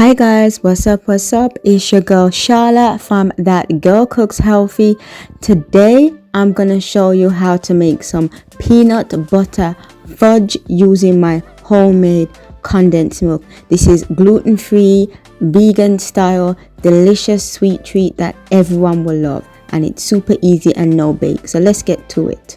Hi guys, what's up? It's your girl Charla from That Girl Cooks Healthy. Today I'm gonna show you how to make some peanut butter fudge using my homemade condensed milk. This is gluten-free, vegan style, delicious sweet treat that everyone will love, and it's super easy and no bake. So let's get to it.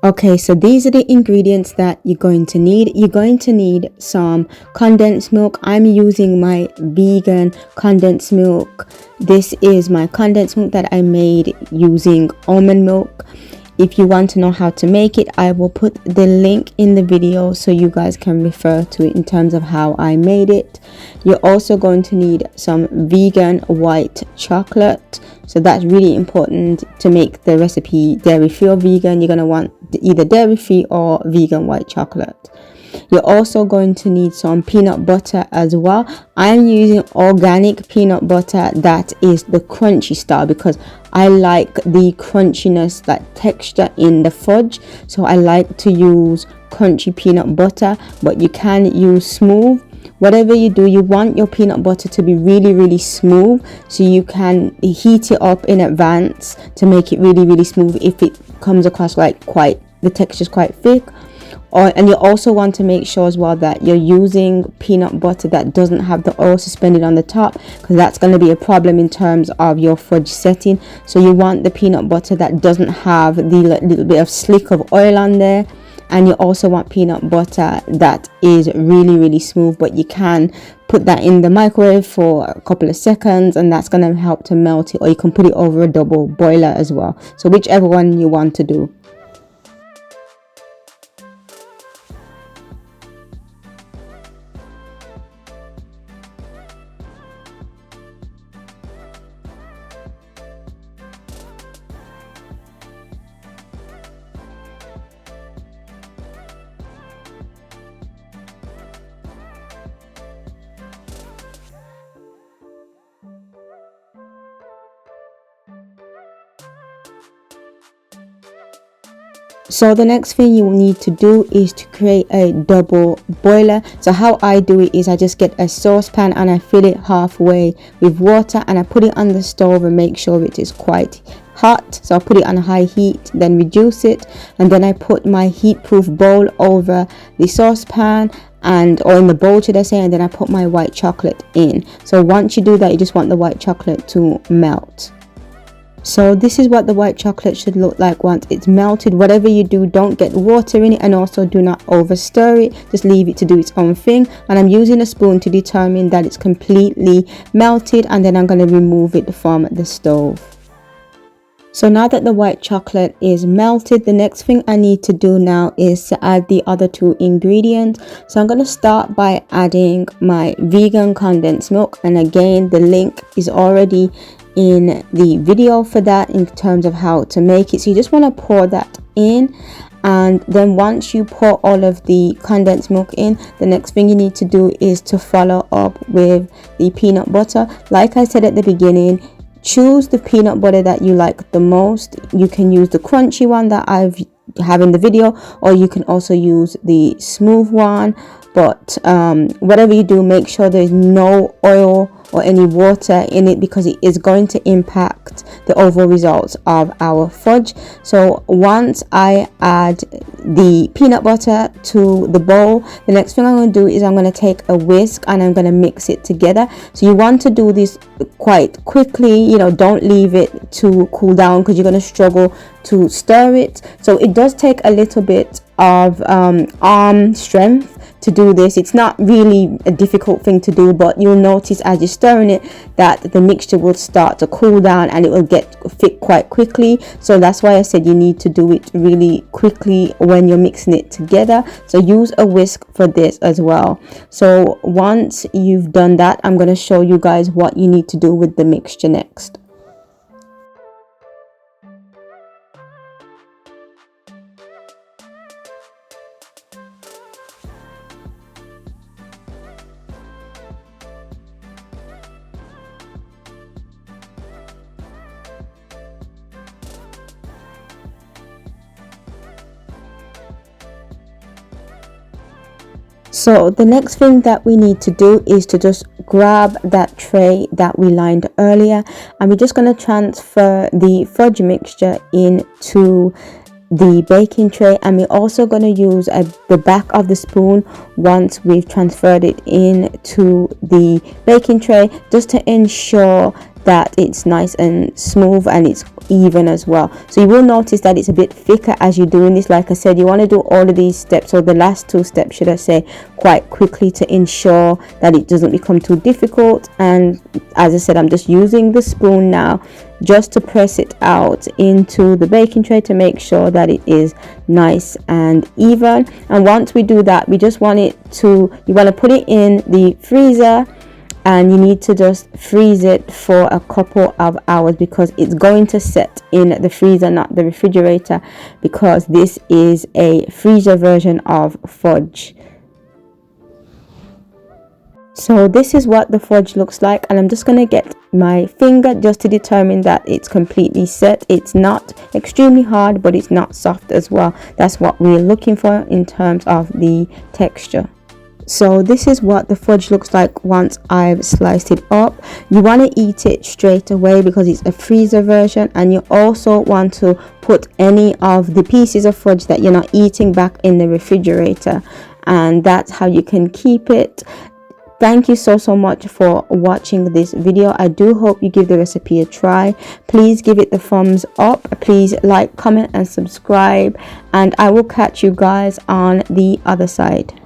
Okay, so these are the ingredients that you're going to need. You're going to need some condensed milk. I'm using my vegan condensed milk. This is my condensed milk that I made using almond milk. If you want to know how to make it, I will put the link in the video so you guys can refer to it in terms of how I made it. You're also going to need some vegan white chocolate. So that's really important to make the recipe dairy-free or vegan. You're going to want either dairy-free or vegan white chocolate. You're also going to need some peanut butter as well. I'm using organic peanut butter that is the crunchy style because I like the crunchiness, that texture in the fudge. So I like to use crunchy peanut butter, but you can use smooth. Whatever you do, you want your peanut butter to be really smooth, so you can heat it up in advance to make it really smooth if it comes across like the texture is quite thick. And you also want to make sure as well that you're using peanut butter that doesn't have the oil suspended on the top, because that's going to be a problem in terms of your fudge setting. So you want the peanut butter that doesn't have the little bit of slick of oil on there. And you also want peanut butter that is really smooth, but you can put that in the microwave for a couple of seconds and that's going to help to melt it, or you can put it over a double boiler as well. So whichever one you want to do. So the next thing you need to do is to create a double boiler. So how I do it is I just get a saucepan and I fill it halfway with water and I put it on the stove and make sure it is quite hot. So I put it on high heat, then reduce it, and then I put my heat-proof bowl over the saucepan or in the bowl should I say, and then I put my white chocolate in. So once you do that, you just want the white chocolate to melt. So this is what the white chocolate should look like once it's melted. Whatever you do, don't get water in it, and also do not over stir it. Just leave it to do its own thing. And I'm using a spoon to determine that it's completely melted, and then I'm going to remove it from the stove. So now that the white chocolate is melted, the next thing I need to do now is to add the other two ingredients. So I'm going to start by adding my vegan condensed milk, and again the link is already in the video for that in terms of how to make it. So you just want to pour that in, and then once you pour all of the condensed milk in, the next thing you need to do is to follow up with the peanut butter. Like I said at the beginning, choose the peanut butter that you like the most. You can use the crunchy one that I have in the video, or you can also use the smooth one. But whatever you do, make sure there's no oil or any water in it, because it is going to impact the overall results of our fudge. So once I add the peanut butter to the bowl, the next thing I'm going to do is I'm going to take a whisk and I'm going to mix it together. So you want to do this quite quickly, you know, don't leave it to cool down because you're going to struggle to stir it. So it does take a little bit of arm strength to do this. It's not really a difficult thing to do, but you'll notice as you're stirring it that the mixture will start to cool down and it will get thick quite quickly. So that's why I said you need to do it really quickly when you're mixing it together. So use a whisk for this as well. So once you've done that, I'm going to show you guys what you need to do with the mixture next. So the next thing that we need to do is to just grab that tray that we lined earlier, and we're just going to transfer the fudge mixture into the baking tray, and we're also going to use the back of the spoon once we've transferred it into the baking tray, just to ensure that it's nice and smooth and it's even as well. So you will notice that it's a bit thicker as you're doing this. Like I said, you want to do all of these steps, or the last two steps should I say, quite quickly to ensure that it doesn't become too difficult. And as I said, I'm just using the spoon now just to press it out into the baking tray to make sure that it is nice and even. And once we do that, we just want you want to put it in the freezer, and you need to just freeze it for a couple of hours, because it's going to set in the freezer, not the refrigerator, because this is a freezer version of fudge. So this is what the fudge looks like, and I'm just going to get my finger just to determine that it's completely set. It's not extremely hard, but it's not soft as well. That's what we're looking for in terms of the texture. So this is what the fudge looks like once I've sliced it up. You want to eat it straight away because it's a freezer version, and you also want to put any of the pieces of fudge that you're not eating back in the refrigerator, and that's how you can keep it. Thank you so much for watching this video. I do hope you give the recipe a try. Please give it the thumbs up. Please like, comment and subscribe, and I will catch you guys on the other side.